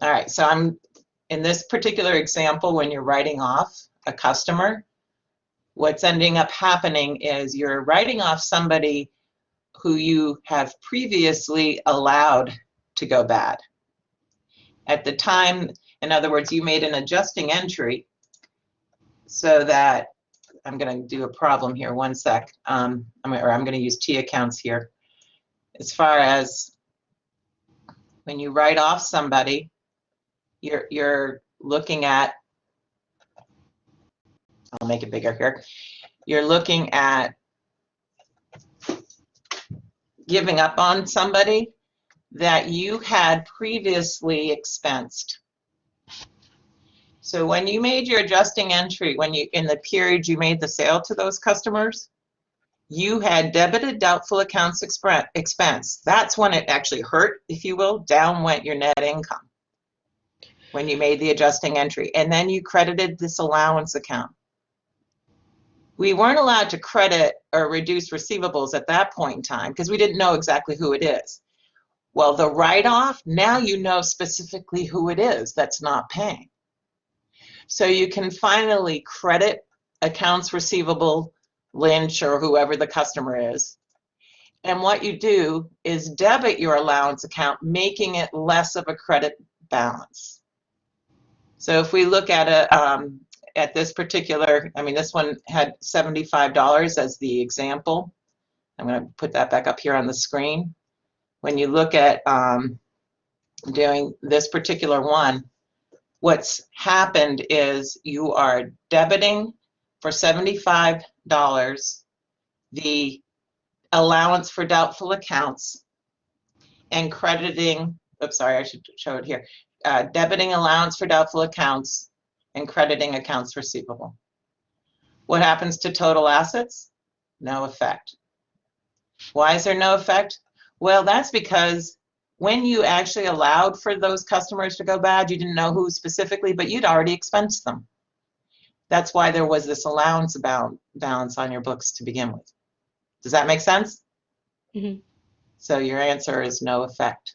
All right, so I'm in this particular example, when you're writing off a customer, what's ending up happening is you're writing off somebody who you have previously allowed to go bad. At the time, in other words, you made an adjusting entry so that, I'm going to do a problem here, one sec, I'm going to use T accounts here. As far as when you write off somebody, you're looking at, I'll make it bigger here, you're looking at giving up on somebody that you had previously expensed. So when you made your adjusting entry, when you, in the period you made the sale to those customers, you had debited doubtful accounts expense. That's when it actually hurt, if you will. Down went your net income when you made the adjusting entry. And then you credited this allowance account. We weren't allowed to credit or reduce receivables at that point in time because we didn't know exactly who it is. Well, the write-off, now you know specifically who it is that's not paying. So you can finally credit accounts receivable, Lynch or whoever the customer is. And what you do is debit your allowance account, making it less of a credit balance. So if we look at this particular, I mean, this one had $75 as the example. I'm going to put that back up here on the screen. When you look at doing this particular one, what's happened is you are debiting for $75 the allowance for doubtful accounts and crediting, oops, sorry, I should show it here, debiting allowance for doubtful accounts and crediting accounts receivable. What happens to total assets? No effect. Why is there no effect? Well, that's because when you actually allowed for those customers to go bad, you didn't know who specifically, but you'd already expensed them. That's why there was this allowance balance on your books to begin with. Does that make sense? Mm-hmm. So your answer is no effect.